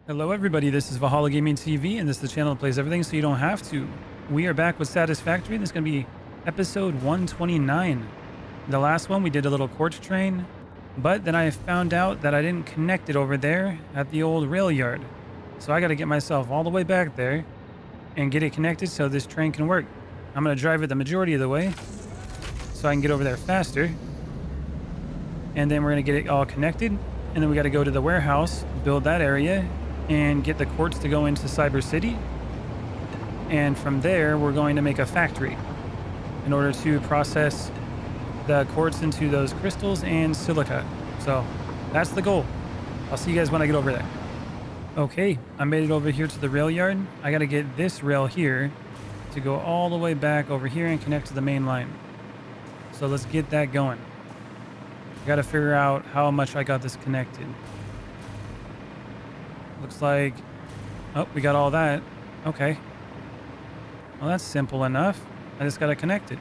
Hello everybody, this is Valhallagamingtv and this is the channel that plays everything so you don't have to. We are back with Satisfactory and this is going to be episode 129. The last one we did a little quartz train, but then I found out that I didn't connect it over there at the old rail yard. So I got to get myself all the way back there and get it connected so this train can work. I'm going to drive it the majority of the way so I can get over there faster. And then we're going to get it all connected. And then we got to go to the warehouse, build that area, and get the quartz to go into Cyber City. And from there, we're going to make a factory in order to process the quartz into those crystals and silica. So that's the goal. I'll see you guys when I get over there. Okay, I made it over here to the rail yard. I got to get this rail here to go all the way back over here and connect to the main line. So let's get that going. I got to figure out how much I got this connected. Looks like, oh, we got all that. Okay. Well, that's simple enough. I just got to connect it.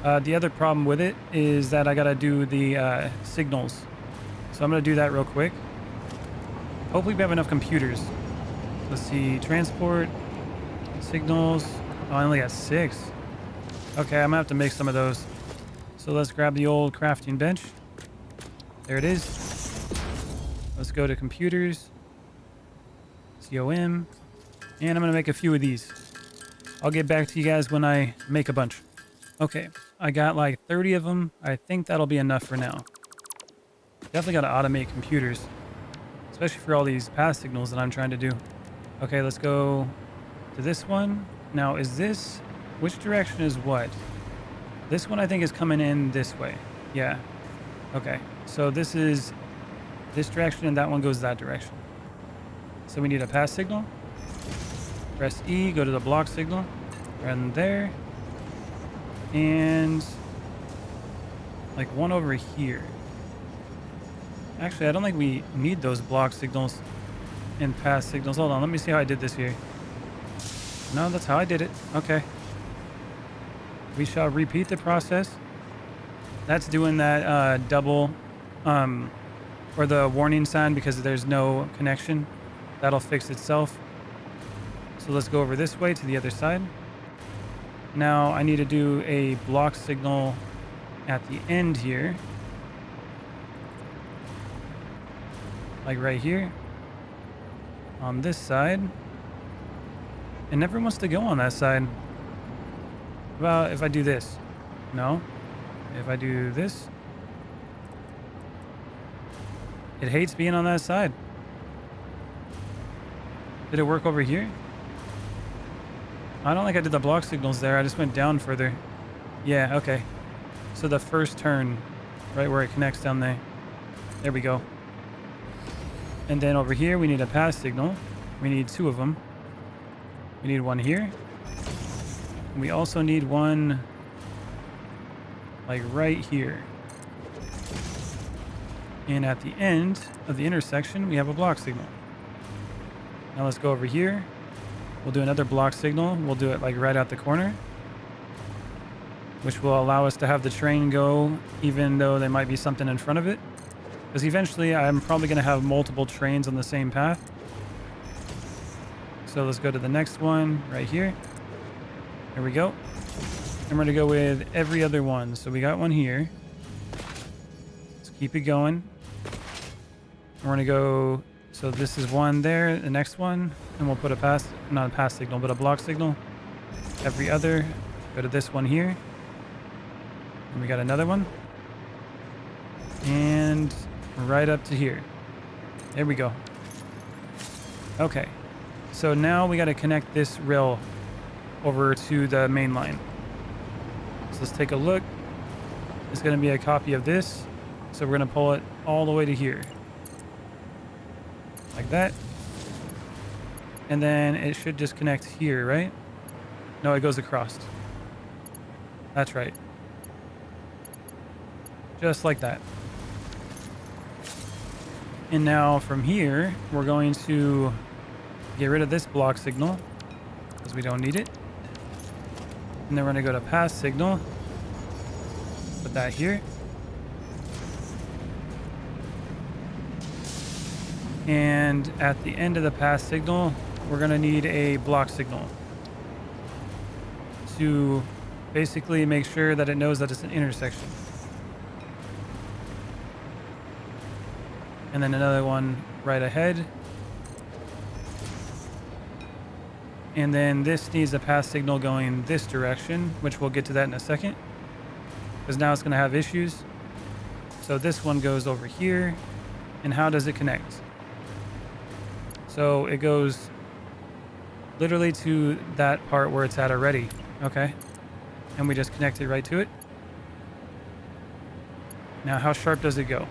The other problem with it is that I got to do the signals. So I'm going to do that real quick. Hopefully we have enough computers. Let's see, transport, signals. Oh, I only got 6. Okay, I'm going to have to make some of those. So let's grab the old crafting bench. There it is. Let's go to computers. COM, and I'm gonna make a few of these. I'll get back to you guys when I make a bunch. Okay, I got like 30 of them. I think that'll be enough for now. Definitely got to automate computers, especially for all these path signals that I'm trying to do. Okay, let's go to this one. Now, is this, which direction is what? This one I think is coming in this way. Yeah. Okay, so this is this direction and that one goes that direction. So we need a pass signal. Press E, go to the block signal. Run there. And like one over here. Actually, I don't think we need those block signals and pass signals. Hold on, let me see how I did this here. No, that's how I did it. Okay. We shall repeat the process. That's doing that double or the warning sign because there's no connection. That'll fix itself. So let's go over this way to the other side. Now I need to do a block signal at the end here. Like right here. On this side. It never wants to go on that side. Well, if I do this. No. If I do this. It hates being on that side. Did it work over here? I don't think I did the block signals there. I just went down further. Yeah, okay. So the first turn, right where it connects down there. There we go. And then over here, we need a pass signal. We need 2 of them. We need one here. And we also need one like right here. And at the end of the intersection, we have a block signal. Now let's go over here. We'll do another block signal. We'll do it like right at the corner, which will allow us to have the train go even though there might be something in front of it. Because eventually I'm probably going to have multiple trains on the same path. So let's go to the next one right here. There we go. And we're going to go with every other one. So we got one here. Let's keep it going. We're going to go... So this is one there, the next one, and we'll put a pass, not a pass signal, but a block signal. Every other, go to this one here. And we got another one. And right up to here. There we go. Okay. So now we got to connect this rail over to the main line. So let's take a look. It's going to be a copy of this. So we're going to pull it all the way to here. Like that. And then it should just connect here, right? No, it goes across. That's right. Just like that. And now from here, we're going to get rid of this block signal because we don't need it. And then we're going to go to pass signal. Put that here. And at the end of the pass signal, we're going to need a block signal to basically make sure that it knows that it's an intersection. And then another one right ahead. And then this needs a pass signal going this direction, which we'll get to that in a second, because now it's going to have issues. So this one goes over here. And how does it connect? So it goes literally to that part where it's at already. Okay. And we just connect it right to it. Now, how sharp does it go?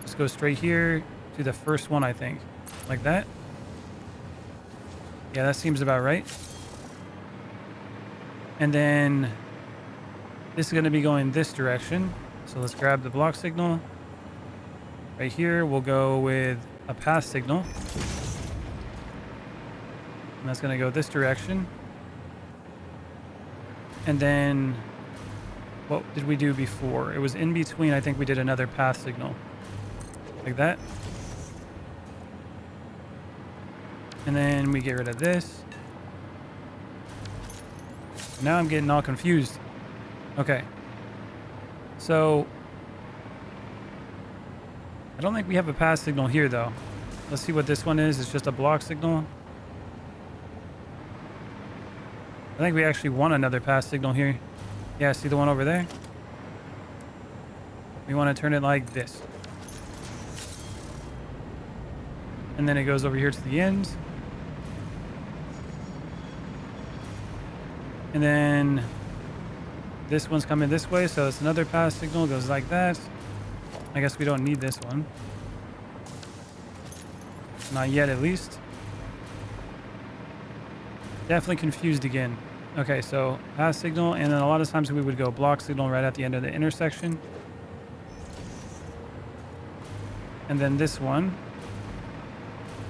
Just go straight here to the first one, I think. Like that. Yeah, that seems about right. And then this is going to be going this direction. So let's grab the block signal. Right here, we'll go with a pass signal. And that's going to go this direction. And then what did we do before? It was in between. I think we did another path signal. Like that. And then we get rid of this. Now I'm getting all confused. Okay. So I don't think we have a pass signal here though. Let's see what this one is. It's just a block signal. I think we actually want another pass signal here. Yeah, see the one over there? We want to turn it like this. And then it goes over here to the end. And then this one's coming this way, so it's another pass signal, goes like that. I guess we don't need this one. Not yet, at least. Definitely confused again. Okay, so pass signal, and then a lot of times we would go block signal right at the end of the intersection. And then this one.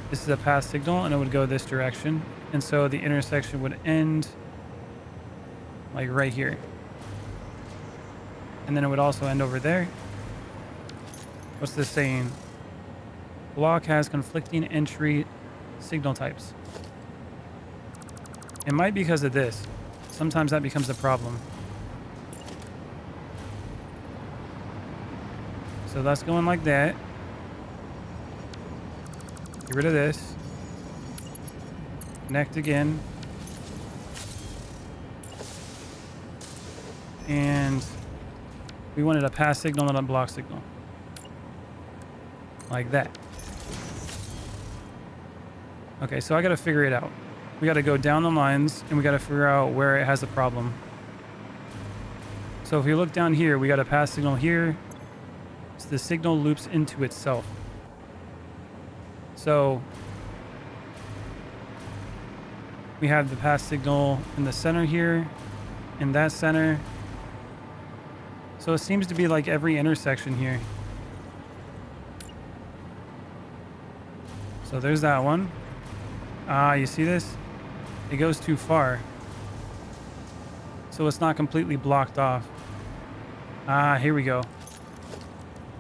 This is a pass signal, and it would go this direction. And so the intersection would end like right here. And then it would also end over there. What's this saying? Block has conflicting entry signal types. It might be because of this. Sometimes that becomes a problem. So that's going like that. Get rid of this. Connect again. And we wanted a pass signal and a block signal. Like that. Okay, so I got to figure it out. We got to go down the lines and we got to figure out where it has a problem. So if we look down here, we got a pass signal here. So the signal loops into itself. So we have the pass signal in the center here, in that center. So it seems to be like every intersection here. So there's that one. You see this? It goes too far. So it's not completely blocked off. Here we go.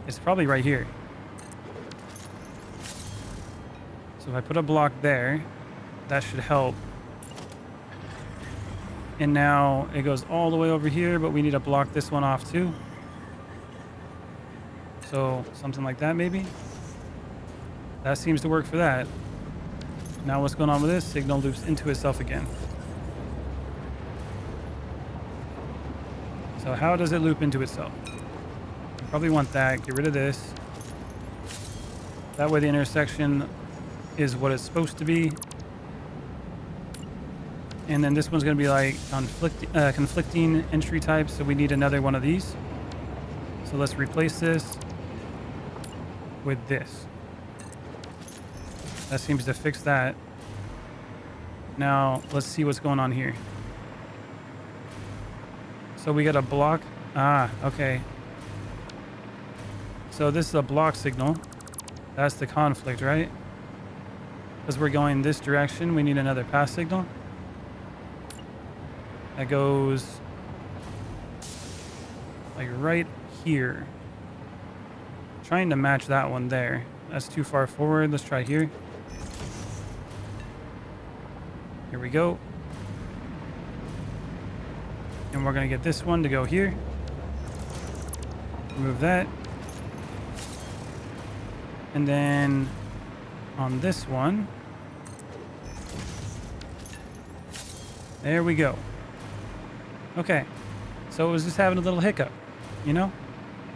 It's probably right here. So if I put a block there, that should help. And now it goes all the way over here, but we need to block this one off too. So something like that maybe. That seems to work for that. Now what's going on with this? Signal loops into itself again. So how does it loop into itself? You probably want that. Get rid of this. That way the intersection is what it's supposed to be. And then this one's going to be like conflicting entry types. So we need another one of these. So let's replace this with this. That seems to fix that. Now let's see what's going on here. So we got a block. Okay. So this is a block signal. That's the conflict, right? Because we're going this direction, we need another pass signal. That goes like right here. Trying to match that one there. that's too far forward. Let's try here. Here we go. And we're going to get this one to go here. Remove that. And then on this one, there we go. Okay, so it was just having a little hiccup, you know?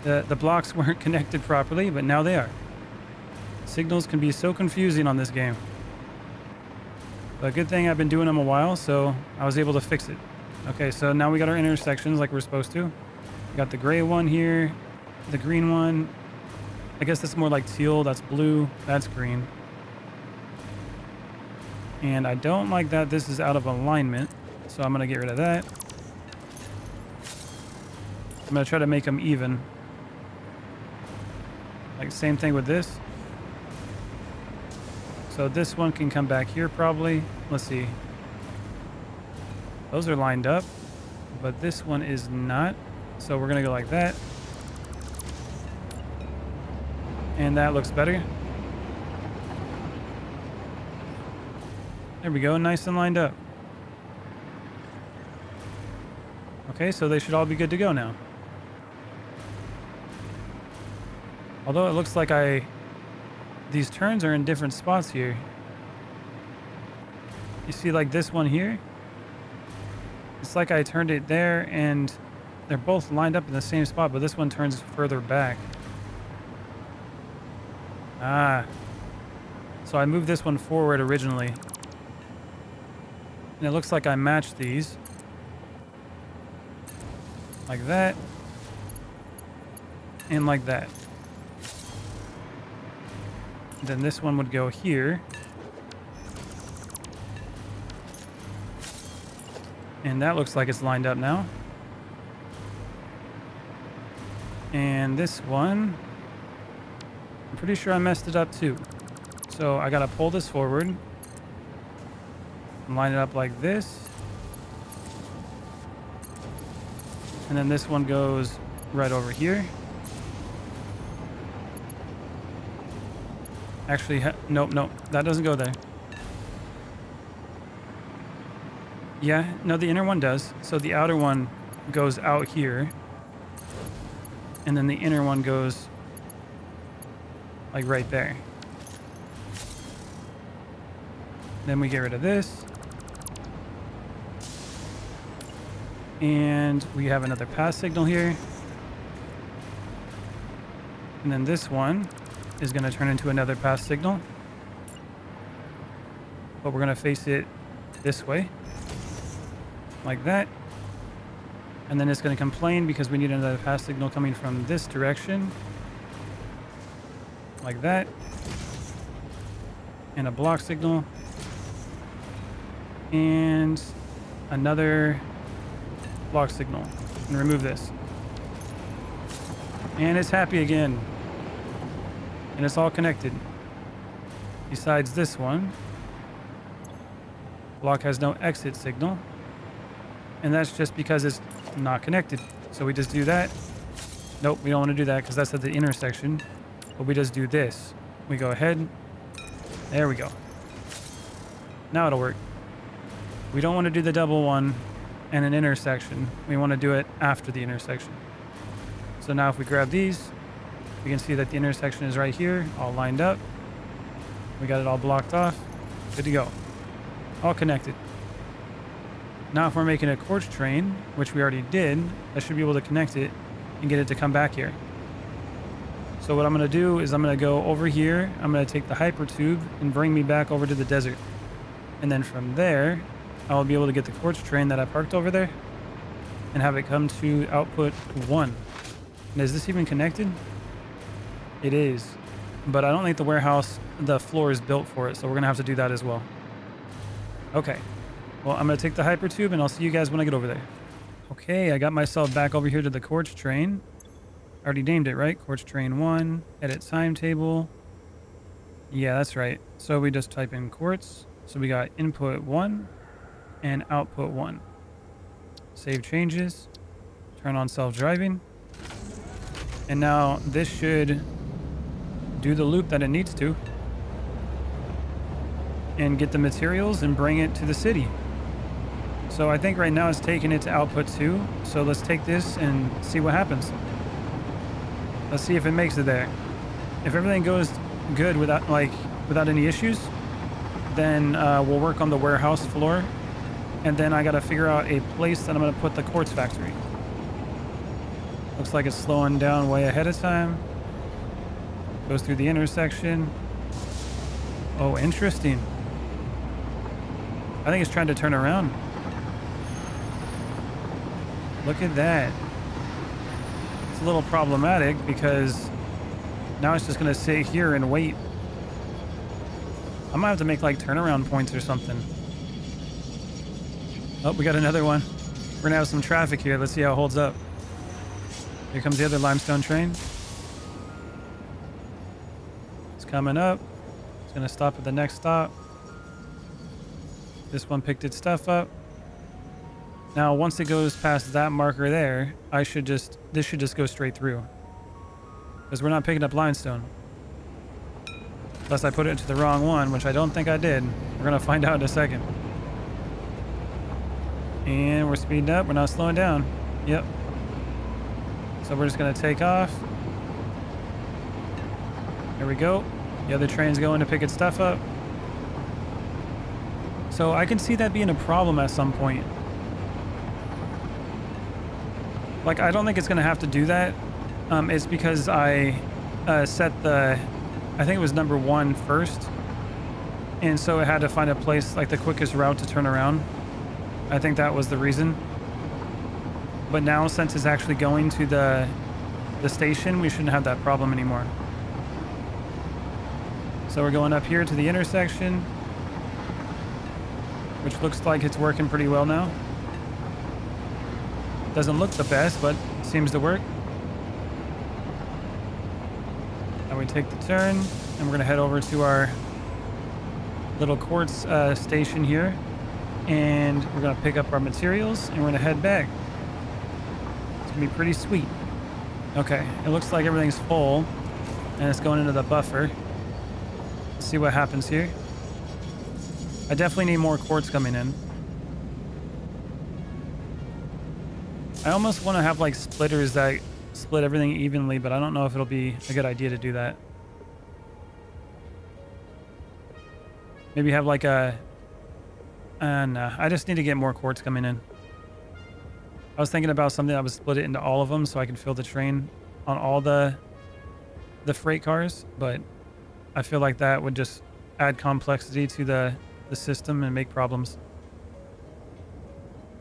The blocks weren't connected properly, but now they are. Signals can be so confusing on this game. But good thing I've been doing them a while, so I was able to fix it. Okay, so now we got our intersections like we're supposed to. We got the gray one here, the green one. I guess that's more like teal, that's blue, that's green. And I don't like that this is out of alignment, so I'm gonna get rid of that. I'm gonna try to make them even. Like same thing with this. So this one can come back here probably. Let's see. Those are lined up, but this one is not. So we're gonna go like that. And that looks better. There we go, nice and lined up. Okay, so they should all be good to go now. Although it looks like these turns are in different spots here. You see like this one here? It's like I turned it there and they're both lined up in the same spot, but this one turns further back. Ah. So I moved this one forward originally. And it looks like I matched these. Like that. And like that. Then this one would go here. And that looks like it's lined up now. And this one, I'm pretty sure I messed it up too. So I gotta pull this forward. And line it up like this. And then this one goes right over here. Actually, nope, that doesn't go there. Yeah, no, the inner one does. So the outer one goes out here. And then the inner one goes like right there. Then we get rid of this. And we have another pass signal here. And then this one is going to turn into another pass signal. But we're going to face it this way. Like that. And then it's going to complain because we need another pass signal coming from this direction. Like that. And a block signal. And another block signal. And remove this. And it's happy again. And it's all connected. Besides this one. Block has no exit signal. And that's just because it's not connected. So we just do that. Nope, we don't want to do that because that's at the intersection. But we just do this. We go ahead. There we go. Now it'll work. We don't want to do the double one and an intersection. We want to do it after the intersection. So now if we grab these, we can see that the intersection is right here, all lined up. We got it all blocked off. Good to go. All connected. Now if we're making a quartz train, which we already did, I should be able to connect it and get it to come back here. So what I'm going to do is I'm going to go over here. I'm going to take the hypertube and bring me back over to the desert. And then from there, I'll be able to get the quartz train that I parked over there and have it come to output 1. And is this even connected? It is. But I don't think the warehouse, the floor is built for it. So we're going to have to do that as well. Okay. Well, I'm going to take the hypertube and I'll see you guys when I get over there. Okay, I got myself back over here to the quartz train. I already named it, right? Quartz train 1, edit timetable. Yeah, that's right. So we just type in quartz. So we got input 1 and output 1. Save changes. Turn on self-driving. And now this should do the loop that it needs to and get the materials and bring it to the city. So I think right now it's taking it to output 2. So let's take this and see what happens. Let's see if it makes it there. If everything goes good without any issues, then we'll work on the warehouse floor. And then I got to figure out a place that I'm going to put the quartz factory. Looks like it's slowing down way ahead of time. Goes through the intersection. Oh, interesting. I think it's trying to turn around. Look at that. It's a little problematic because now it's just going to sit here and wait. I might have to make like turnaround points or something. Oh, we got another one. We're going to have some traffic here. Let's see how it holds up. Here comes the other limestone train. It's coming up. It's going to stop at the next stop. This one picked its stuff up. Now, once it goes past that marker there, this should just go straight through. Because we're not picking up limestone. Unless I put it into the wrong one, which I don't think I did. We're going to find out in a second. And we're speeding up. We're not slowing down. Yep. So we're just going to take off. There we go. The other train's going to pick its stuff up. So I can see that being a problem at some point. Like, I don't think it's going to have to do that. It's because I set I think it was number 1 first. And so it had to find a place, like the quickest route to turn around. I think that was the reason. But now, since it's actually going to the station, we shouldn't have that problem anymore. So we're going up here to the intersection, which looks like it's working pretty well now. Doesn't look the best, but it seems to work. Now we take the turn, and we're going to head over to our little quartz station here. And we're going to pick up our materials, and we're going to head back. It's going to be pretty sweet. Okay, it looks like everything's full, and it's going into the buffer. Let's see what happens here. I definitely need more quartz coming in. I almost want to have like splitters that split everything evenly, but I don't know if it'll be a good idea to do that. Maybe have like a... no, I just need to get more quartz coming in. I was thinking about something that would split it into all of them so I can fill the train on all the freight cars, but I feel like that would just add complexity to the system and make problems.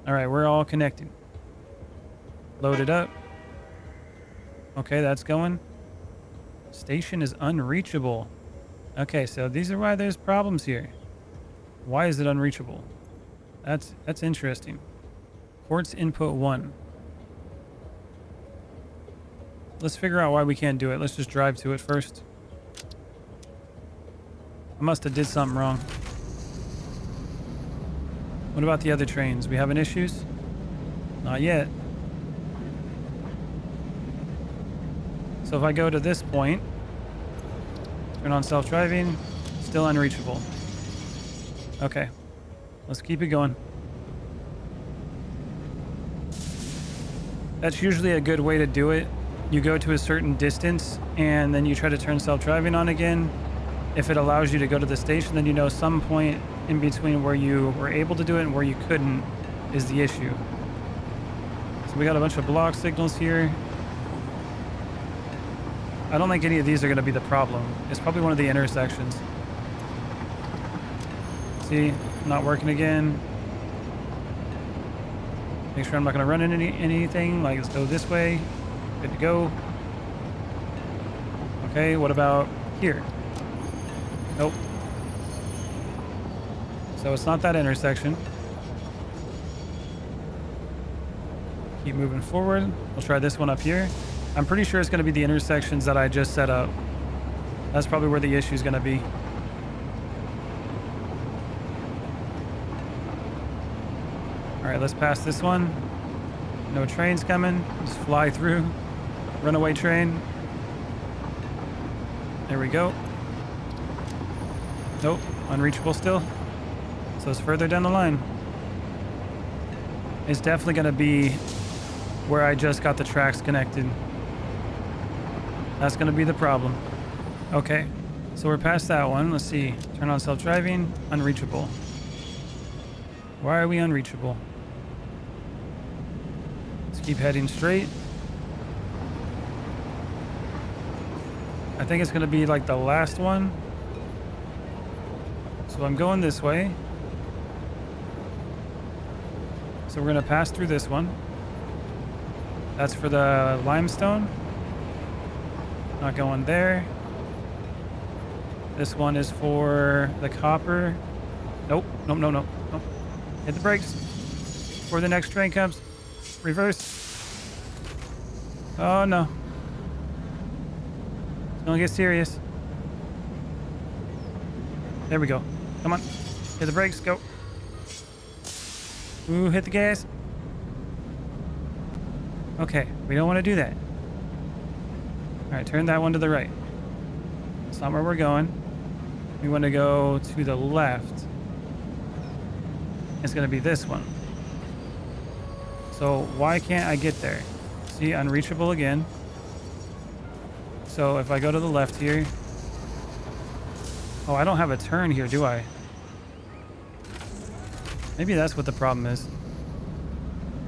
All right, we're all connected. Load it up. Okay, that's going. Station is unreachable. Okay, so these are why there's problems here. Why is it unreachable? That's interesting. Quartz input 1. Let's figure out why we can't do it. Let's just drive to it first. I must have did something wrong. What about the other trains? We having issues? Not yet. So if I go to this point, turn on self-driving, still unreachable. Okay, let's keep it going. That's usually a good way to do it. You go to a certain distance and then you try to turn self-driving on again. If it allows you to go to the station, then you know some point in between where you were able to do it and where you couldn't is the issue. So we got a bunch of block signals here. I don't think any of these are going to be the problem. It's probably one of the intersections. See, not working again. Make sure I'm not going to run into anything. Like, let's go this way. Good to go. Okay, what about here? Nope. So it's not that intersection. Keep moving forward. We'll try this one up here. I'm pretty sure it's going to be the intersections that I just set up. That's probably where the issue is going to be. All right, let's pass this one. No trains coming. Just fly through. Runaway train. There we go. Nope, unreachable still. So it's further down the line. It's definitely going to be where I just got the tracks connected. That's going to be the problem. Okay, so we're past that one. Let's see. Turn on self-driving. Unreachable. Why are we unreachable? Let's keep heading straight. I think it's going to be like the last one. So I'm going this way. So we're going to pass through this one. That's for the limestone. Not going there. This one is for the copper. Nope. Nope, no, no, nope. Hit the brakes before the next train comes. Reverse. Oh, no. It's gonna get serious. There we go. Come on. Hit the brakes. Go. Ooh, hit the gas. Okay, we don't want to do that. All right, turn that one to the right. That's not where we're going. We want to go to the left. It's going to be this one. So why can't I get there? See, unreachable again. So if I go to the left here. Oh, I don't have a turn here, do I? Maybe that's what the problem is.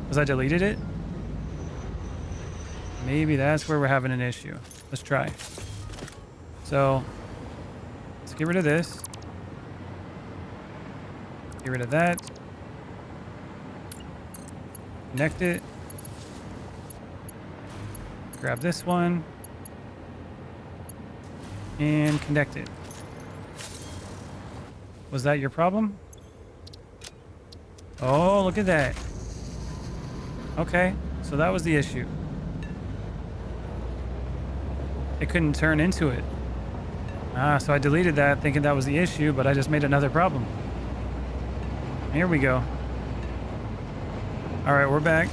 Because I deleted it? Maybe that's where we're having an issue. Let's try. So, let's get rid of this. Get rid of that. Connect it. Grab this one. And connect it. Was that your problem? Oh, look at that. Okay, so that was the issue. It couldn't turn into it. So I deleted that thinking that was the issue, but I just made another problem. Here we go. All right, we're back.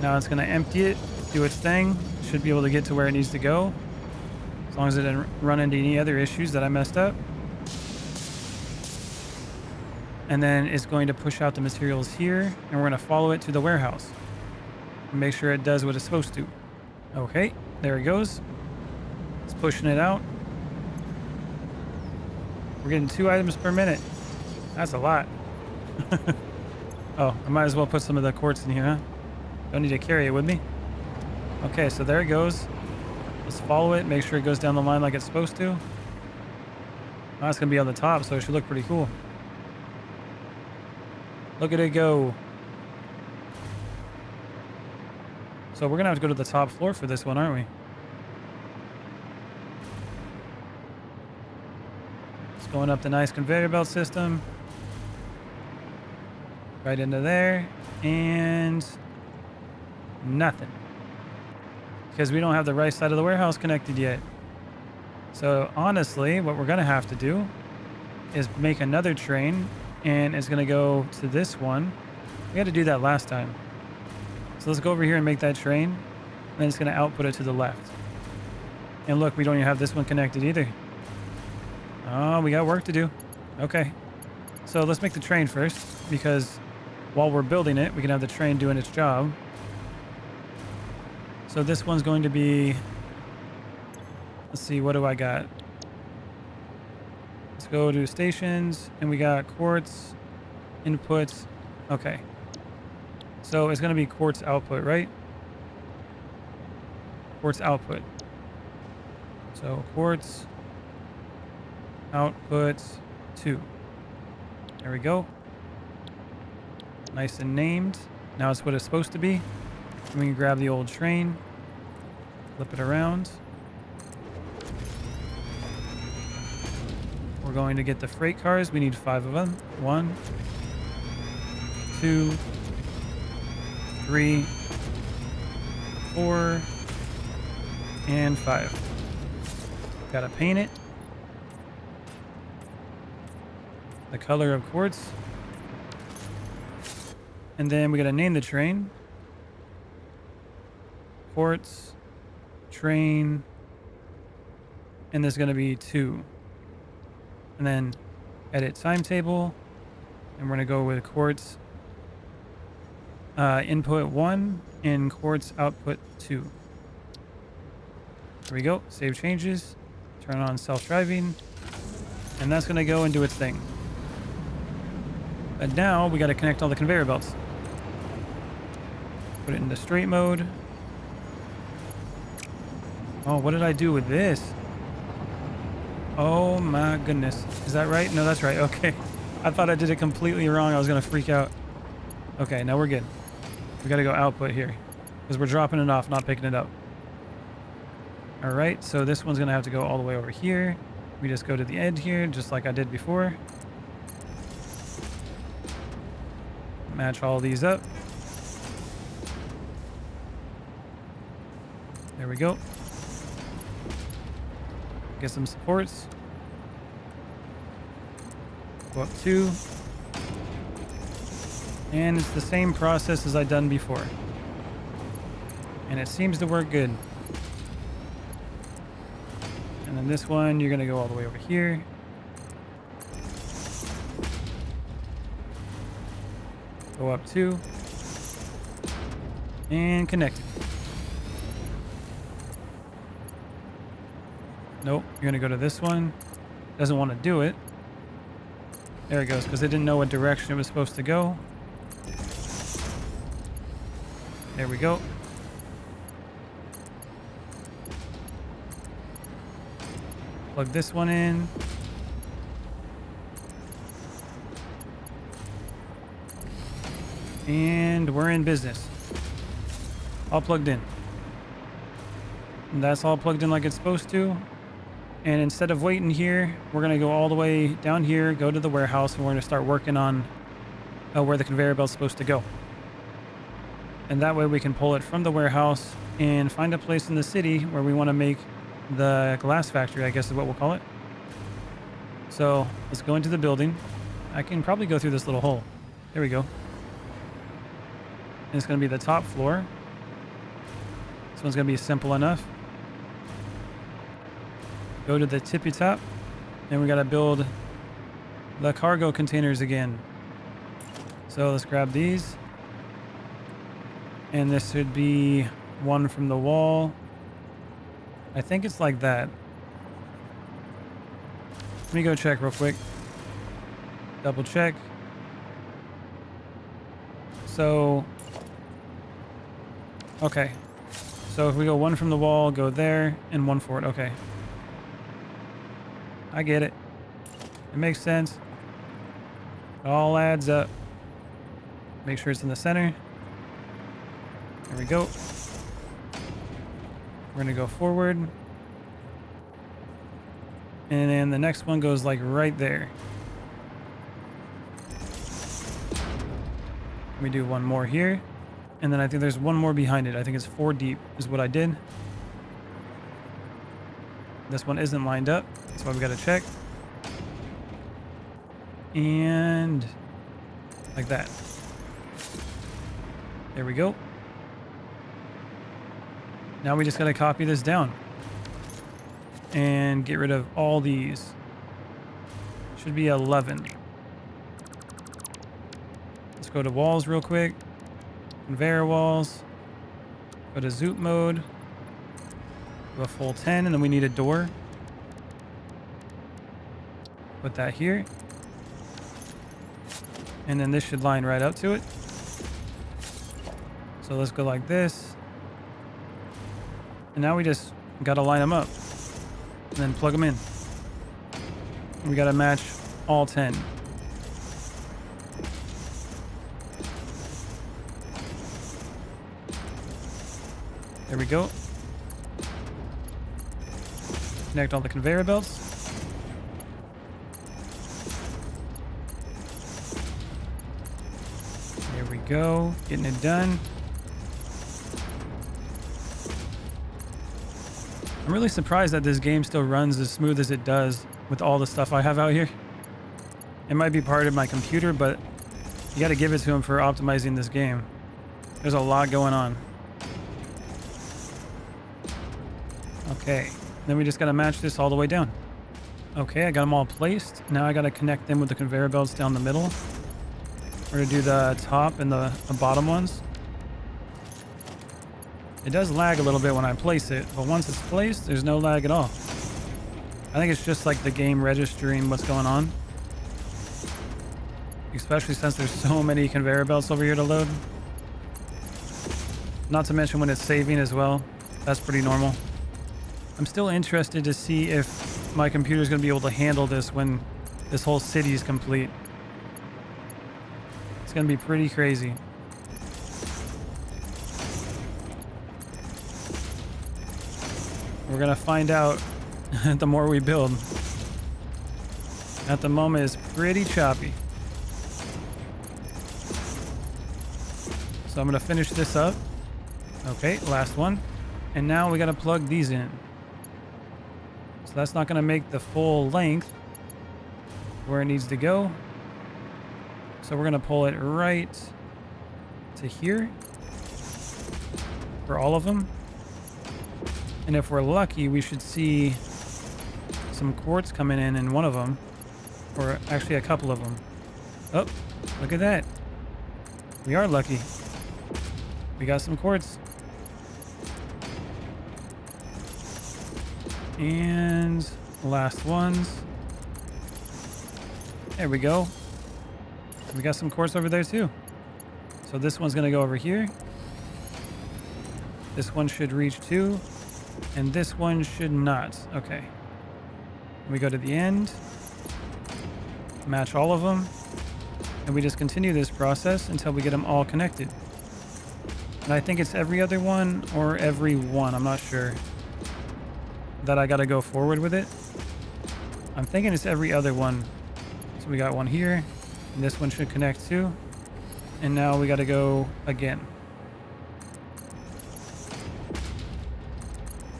Now it's gonna empty it, do its thing. Should be able to get to where it needs to go. As long as it didn't run into any other issues that I messed up. And then it's going to push out the materials here, and we're gonna follow it to the warehouse. And make sure it does what it's supposed to. Okay, there it goes. It's pushing it out. We're getting 2 items per minute. That's a lot. Oh, I might as well put some of the quartz in here, huh? Don't need to carry it with me. Okay, so there it goes. Let's follow it, make sure it goes down the line like it's supposed to. Oh, it's gonna be on the top, so it should look pretty cool. Look at it go. So we're gonna have to go to the top floor for this one, aren't we? It's going up the nice conveyor belt system. Right into there. And nothing. Because we don't have the right side of the warehouse connected yet. So honestly, what we're gonna have to do is make another train, and it's gonna go to this one. We had to do that last time. So let's go over here and make that train, and then it's gonna output it to the left. And look, we don't even have this one connected either. Oh, we got work to do. Okay. So let's make the train first, because while we're building it, we can have the train doing its job. So this one's going to be, let's see, what do I got? Let's go to stations, and we got quartz inputs. Okay. So it's going to be quartz output, right? Quartz output. So quartz output 2. There we go. Nice and named. Now it's what it's supposed to be. And we can grab the old train, flip it around. We're going to get the freight cars. We need 5 of them. 1, 2, 3, 4, and 5. Gotta paint it. The color of quartz. And then we gotta name the train. Quartz train and there's going to be 2. And then edit timetable, and we're going to go with Quartz input 1 and Quartz output 2. There we go. Save changes. Turn on self-driving. And that's going to go and do its thing. But now we got to connect all the conveyor belts. Put it into straight mode. Oh, what did I do with this? Oh my goodness. Is that right? No, that's right. Okay. I thought I did it completely wrong. I was going to freak out. Okay, now we're good. We got to go output here because we're dropping it off, not picking it up. All right, so this one's going to have to go all the way over here. We just go to the end here, just like I did before. Match all these up. There we go. Get some supports. Go up 2. And it's the same process as I've done before. And it seems to work good. And then this one, you're going to go all the way over here. Go up 2. And connect it. Nope, you're going to go to this one. Doesn't want to do it. There it goes, because it didn't know what direction it was supposed to go. There we go. Plug this one in. And we're in business. All plugged in. And that's all plugged in like it's supposed to. And instead of waiting here, we're going to go all the way down here, go to the warehouse, and we're going to start working on where the conveyor belt's supposed to go. And that way we can pull it from the warehouse and find a place in the city where we want to make the glass factory, I guess is what we'll call it. So let's go into the building. I can probably go through this little hole. There we go. And it's going to be the top floor. This one's going to be simple enough. Go to the tippy top, and we got to build the cargo containers again. So let's grab these. And this should be one from the wall. I think it's like that. Let me go check real quick. Double check. So, okay. So if we go one from the wall, go there, and one for it. Okay. I get it. It makes sense. It all adds up. Make sure it's in the center. There we go. We're going to go forward. And then the next one goes like right there. Let me do one more here. And then I think there's one more behind it. I think it's 4 deep is what I did. This one isn't lined up. That's why we got to check. And like that. There we go. Now we just got to copy this down and get rid of all these. Should be 11. Let's go to walls real quick. Conveyor walls. Go to zoop mode. Do a full 10, and then we need a door. Put that here. And then this should line right up to it. So let's go like this. And now we just got to line them up. And then plug them in. We got to match all 10. There we go. Connect all the conveyor belts. There we go. Getting it done. I'm really surprised that this game still runs as smooth as it does with all the stuff I have out here. It might be part of my computer, but you got to give it to them for optimizing this game. There's a lot going on. Okay, Then we just got to match this all the way down. Okay, I got them all placed. Now I got to connect them with the conveyor belts down the middle. We're going to do the top and the bottom ones. It does lag a little bit when I place it, but once it's placed, there's no lag at all. I think it's just like the game registering what's going on. Especially since there's so many conveyor belts over here to load. Not to mention when it's saving as well. That's pretty normal. I'm still interested to see if my computer is going to be able to handle this when this whole city is complete. It's going to be pretty crazy. We're going to find out the more we build. At the moment, it's pretty choppy. So I'm going to finish this up. Okay, last one. And now we got to plug these in. So that's not going to make the full length where it needs to go. So we're going to pull it right to here for all of them. And if we're lucky, we should see some quartz coming in one of them, or actually a couple of them. Oh, look at that. We are lucky. We got some quartz. And last ones. There we go. We got some quartz over there too. So this one's going to go over here. This one should reach too. And this one should not. Okay. We go to the end. Match all of them. And we just continue this process until we get them all connected. And I think it's every other one or every one. I'm not sure. That I got to go forward with it. I'm thinking it's every other one. So we got one here. And this one should connect too. And now we got to go again.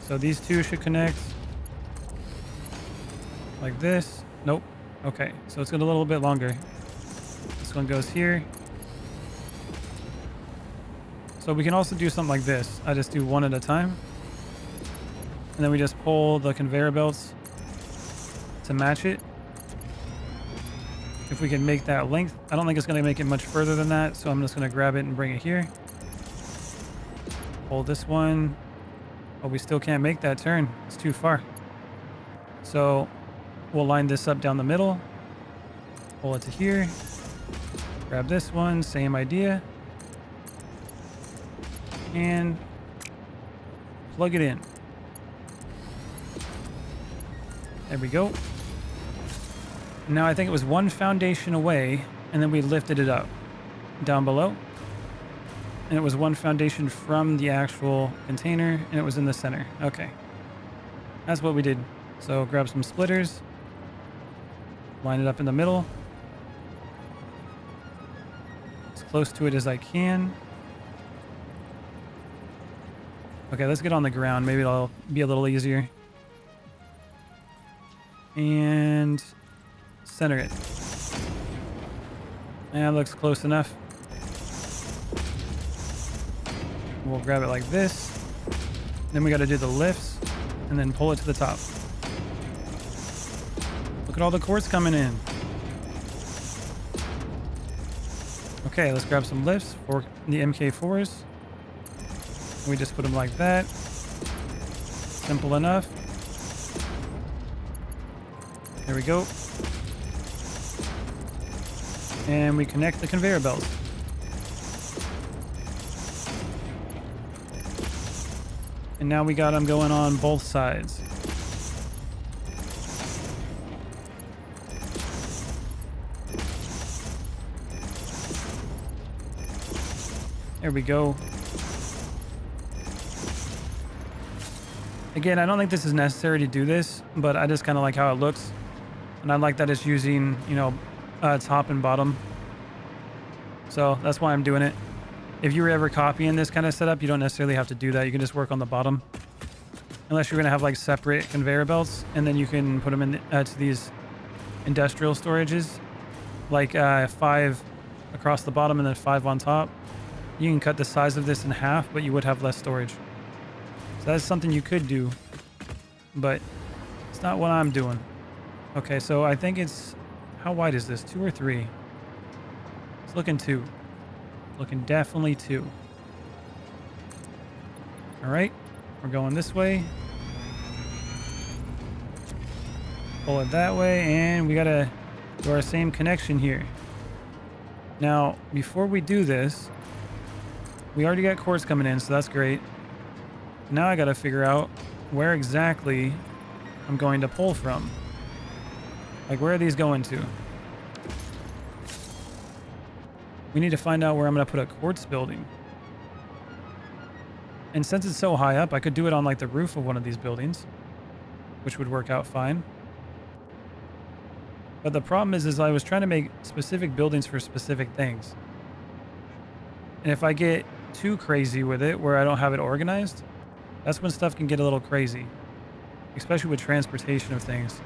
So these two should connect like this. Nope. Okay. So it's got a little bit longer. This one goes here. So we can also do something like this. I just do one at a time. And then we just pull the conveyor belts to match it. If we can make that length. I don't think it's going to make it much further than that. So I'm just going to grab it and bring it here. Pull this one. Oh, we still can't make that turn. It's too far. So we'll line this up down the middle. Pull it to here. Grab this one. Same idea. And plug it in. There we go. Now I think it was one foundation away, and then we lifted it up down below. And it was one foundation from the actual container, and it was in the center. Okay. That's what we did. So grab some splitters. Line it up in the middle. As close to it as I can. Okay, let's get on the ground. Maybe it'll be a little easier. And center it. And looks close enough. We'll grab it like this. Then we got to do the lifts and then pull it to the top. Look at all the quartz coming in. Okay, let's grab some lifts for the MK4s. We just put them like that. Simple enough. There we go. And we connect the conveyor belts. And now we got them going on both sides. There we go. Again, I don't think this is necessary to do this, but I just kind of like how it looks. And I like that it's using, top and bottom. So that's why I'm doing it. If you were ever copying this kind of setup, you don't necessarily have to do that. You can just work on the bottom. Unless you're going to have like separate conveyor belts, and then you can put them in to these industrial storages. Like 5 across the bottom and then 5 on top. You can cut the size of this in half, but you would have less storage. So that's something you could do. but it's not what I'm doing. Okay, so I think it's, how wide is this? 2 or 3? It's looking 2. Looking definitely 2. All right, we're going this way. Pull it that way, and we gotta do our same connection here. Now, before we do this, we already got quartz coming in, so that's great. Now I gotta figure out where exactly I'm going to pull from. Like, where are these going to? We need to find out where I'm gonna put a quartz building. And since it's so high up, I could do it on like the roof of one of these buildings, which would work out fine. But the problem is I was trying to make specific buildings for specific things. And if I get too crazy with it, where I don't have it organized, that's when stuff can get a little crazy, especially with transportation of things.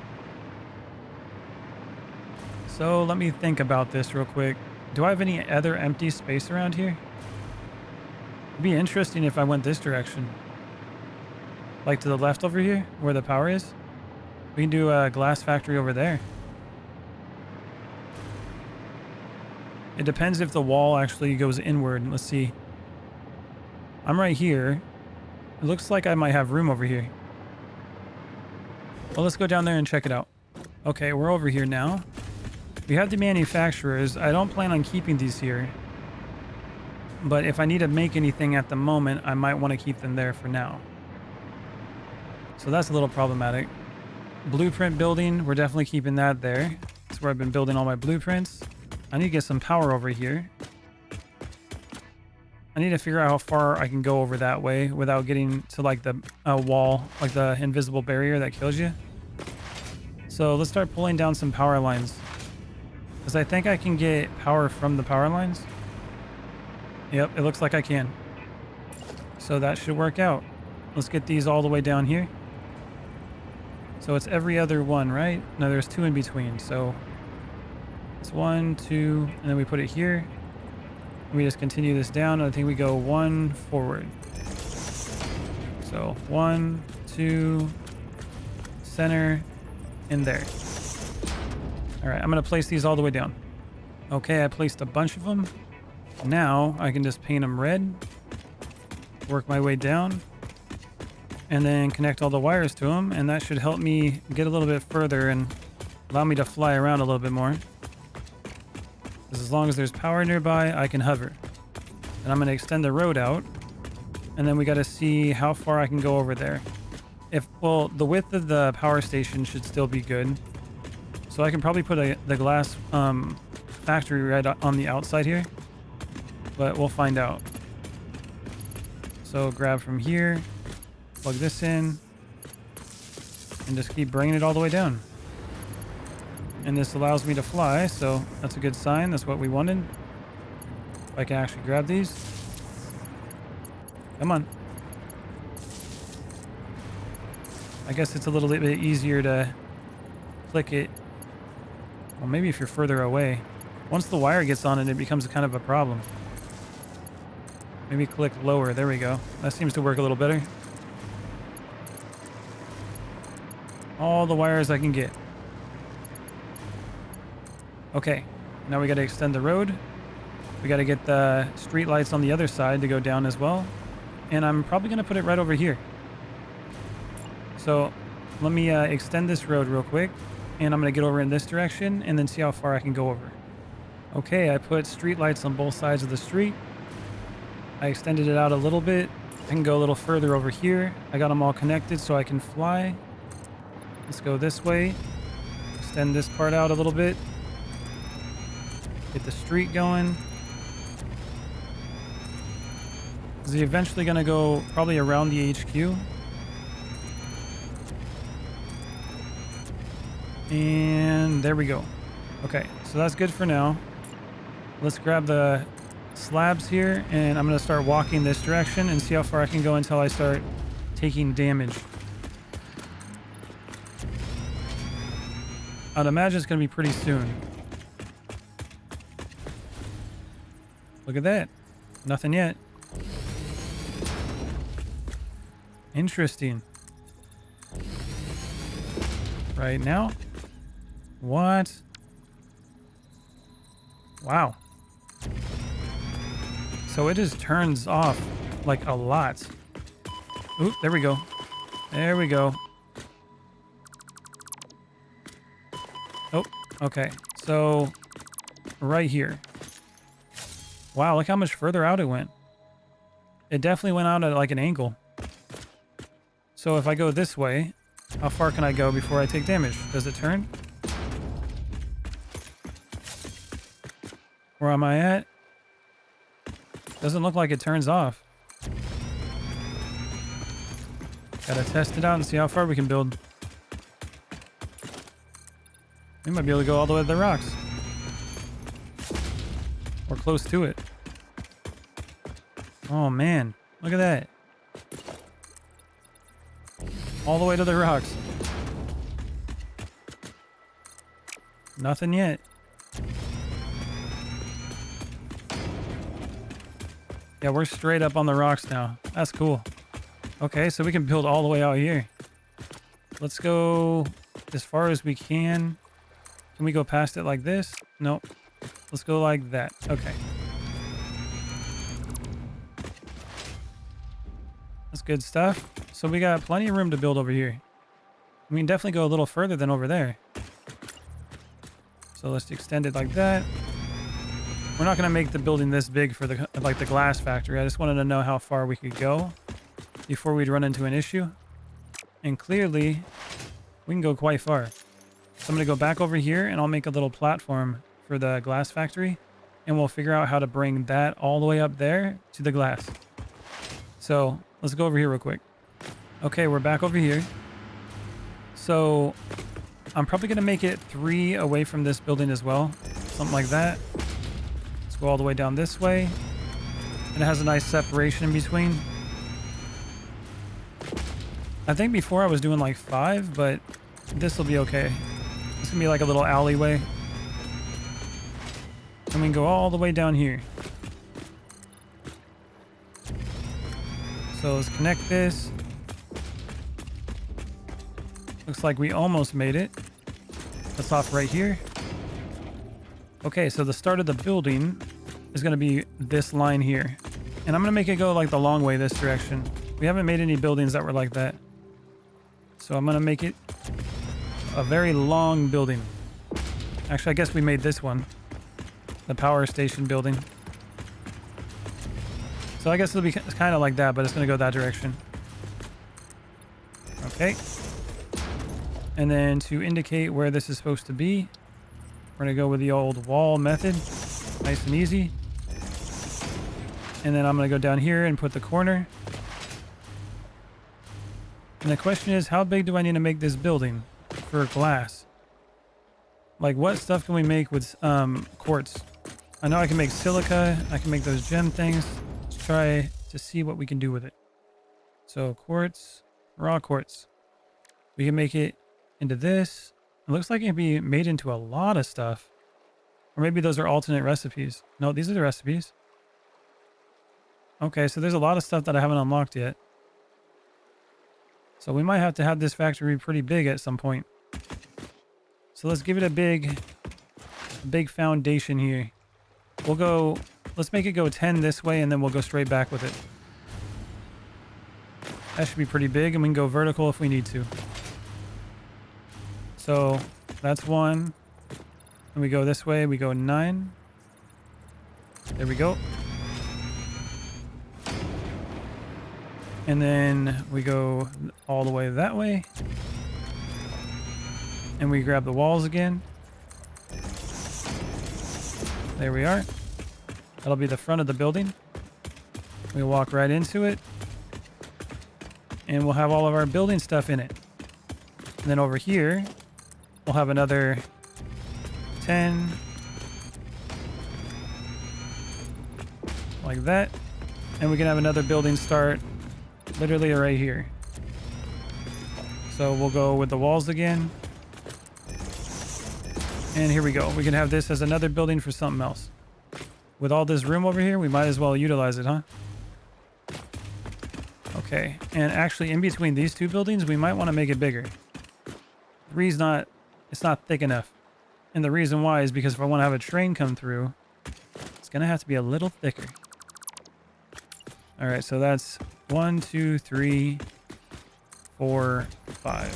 So let me think about this real quick. Do I have any other empty space around here? It'd be interesting if I went this direction. Like to the left over here, where the power is. We can do a glass factory over there. It depends if the wall actually goes inward. Let's see. I'm right here. It looks like I might have room over here. Well, let's go down there and check it out. Okay, we're over here now. We have the manufacturers. I don't plan on keeping these here. But if I need to make anything at the moment, I might want to keep them there for now. So that's a little problematic. Blueprint building, we're definitely keeping that there. That's where I've been building all my blueprints. I need to get some power over here. I need to figure out how far I can go over that way without getting to like the wall, like the invisible barrier that kills you. So let's start pulling down some power lines. Because I think I can get power from the power lines. Yep, it looks like I can. So that should work out. Let's get these all the way down here. So it's every other one, right? No, there's 2 in between. So it's 1, 2, and then we put it here. We just continue this down. I think we go 1 forward. So 1, 2, center, in there. All right, I'm gonna place these all the way down. Okay, I placed a bunch of them. Now I can just paint them red, work my way down, and then connect all the wires to them, and that should help me get a little bit further and allow me to fly around a little bit more. As long as there's power nearby, I can hover. And I'm going to extend the road out, and then we got to see how far I can go over there. Well, the width of the power station should still be good. So I can probably put the glass factory right on the outside here, but we'll find out. So grab from here, plug this in, and just keep bringing it all the way down. And this allows me to fly, so that's a good sign. That's what we wanted. If I can actually grab these. Come on. I guess it's a little bit easier to click it. Well, maybe if you're further away. Once the wire gets on it, it becomes kind of a problem. Maybe click lower. There we go. That seems to work a little better. All the wires I can get. Okay, now we got to extend the road. We got to get the street lights on the other side to go down as well. And I'm probably going to put it right over here. So let me extend this road real quick. And I'm going to get over in this direction and then see how far I can go over. Okay, I put street lights on both sides of the street. I extended it out a little bit. I can go a little further over here. I got them all connected so I can fly. Let's go this way. Extend this part out a little bit. Get the street going. Is he eventually going to go probably around the HQ? And there we go. Okay, so that's good for now. Let's grab the slabs here, and I'm going to start walking this direction and see how far I can go until I start taking damage. I'd imagine it's going to be pretty soon. Look at that. Nothing yet. right now. What? Wow. So it just turns off like a lot. Oop, there we go. There we go. Oh, okay. So right here. Wow, look how much further out it went. It definitely went out at like an angle. So if I go this way, how far can I go before I take damage? Does it turn? Where am I at? Doesn't look like it turns off. Gotta test it out and see how far we can build. We might be able to go all the way to the rocks. Or close to it. Oh man, look at that. All the way to the rocks. Nothing yet. Yeah, we're straight up on the rocks now. That's cool. Okay, so we can build all the way out here. Let's go as far as we can. Can we go past it like this? Nope. Let's go like that. Okay. That's good stuff. So we got plenty of room to build over here. We can definitely go a little further than over there. So let's extend it like that. We're not going to make the building this big for the the glass factory. I just wanted to know how far we could go before we'd run into an issue. And clearly, we can go quite far. So I'm going to go back over here and I'll make a little platform for the glass factory. And we'll figure out how to bring that all the way up there to the glass. So let's go over here real quick. Okay, we're back over here. So I'm probably going to make it 3 away from this building as well. Something like that. Let's go all the way down this way. And it has a nice separation in between. I think before I was doing like 5, but this will be okay. It's going to be like a little alleyway. And we can go all the way down here. So let's connect this. Looks like we almost made it. That's off right here. Okay, so the start of the building is going to be this line here. And I'm going to make it go like the long way this direction. We haven't made any buildings that were like that. So I'm going to make it a very long building. Actually, I guess we made this one. The power station building. So I guess it'll be kind of like that, but it's going to go that direction. Okay. And then to indicate where this is supposed to be, we're going to go with the old wall method. Nice and easy. And then I'm going to go down here and put the corner. And the question is, how big do I need to make this building for glass? Like, what stuff can we make with quartz? I know I can make silica. I can make those gem things. Let's try to see what we can do with it. So quartz, raw quartz. We can make it into this. It looks like it can be made into a lot of stuff. Or maybe those are alternate recipes. No, these are the recipes. Okay, so there's a lot of stuff that I haven't unlocked yet. So we might have to have this factory pretty big at some point. So let's give it a big foundation here. We'll go, let's make it go 10 this way and then we'll go straight back with it. That should be pretty big and we can go vertical if we need to. So that's 1. And we go this way, we go 9. There we go. And then we go all the way that way. And we grab the walls again. There we are. That'll be the front of the building. We walk right into it. And we'll have all of our building stuff in it. And then over here, we'll have another 10. Like that. And we can have another building start literally right here. So we'll go with the walls again. And here we go. We can have this as another building for something else. With all this room over here, we might as well utilize it, huh? Okay. And actually in between these two buildings, we might want to make it bigger. Three's not, it's not thick enough. And the reason why is because if I want to have a train come through, it's going to have to be a little thicker. All right, so that's 1, 2, 3, 4, 5.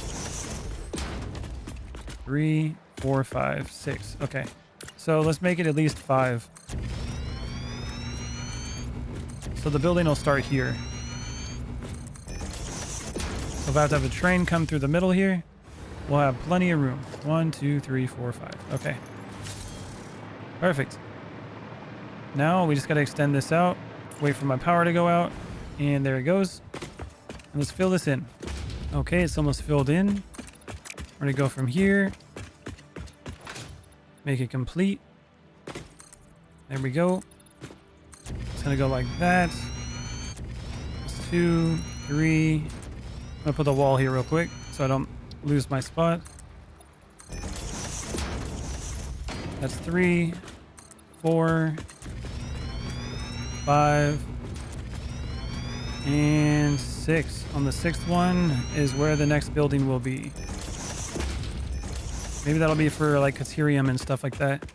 3, 4, 5, 6. Okay. So let's make it at least 5. So the building will start here. So if I have to have a train come through the middle here, we'll have plenty of room. 1, 2, 3, 4, 5. Okay. Perfect. Now we just got to extend this out, wait for my power to go out, and there it goes. And let's fill this in. Okay, it's almost filled in. We're going to go from here. Make it complete. There we go. It's going to go like that. That's 2, 3. I'm going to put the wall here real quick so I don't lose my spot. That's 3, 4, 5, and 6. On the 6th one is where the next building will be. Maybe that'll be for like Caterium and stuff like that,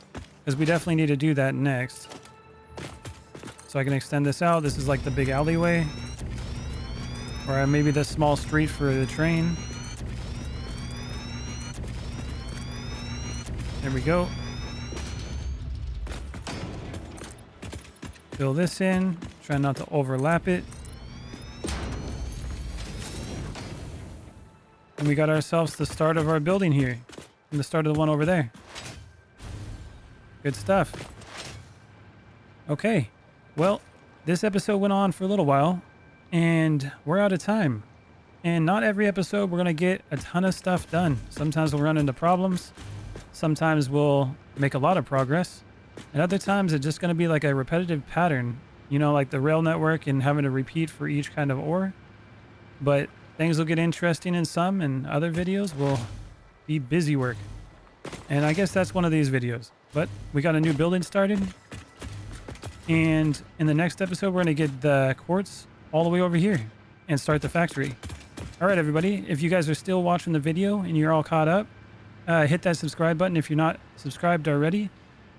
because we definitely need to do that next. So I can extend this out. This is like the big alleyway, or maybe the small street for the train. There we go. Fill this in. Try not to overlap it. And we got ourselves the start of our building here. And the start of the one over there. Good stuff. Okay. Well, this episode went on for a little while. And we're out of time. And not every episode we're going to get a ton of stuff done. Sometimes we'll run into problems. Sometimes we'll make a lot of progress. And other times it's just going to be like a repetitive pattern. You know, like the rail network and having to repeat for each kind of ore. But things will get interesting in some, and other videos will be busy work. And I guess that's one of these videos. But we got a new building started. And in the next episode, we're going to get the quartz all the way over here and start the factory. All right, everybody. If you guys are still watching the video and you're all caught up, hit that subscribe button if you're not subscribed already.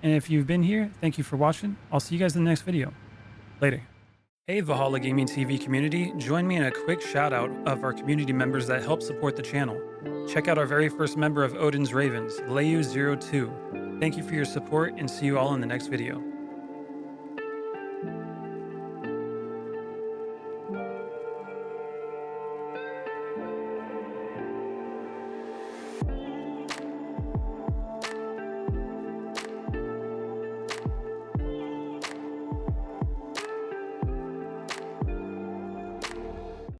And if you've been here, thank you for watching. I'll see you guys in the next video. Later. Hey, Valhallagamingtv community. Join me in a quick shout out of our community members that help support the channel. Check out our very first member of Odin's Ravens, Layu02. Thank you for your support and see you all in the next video.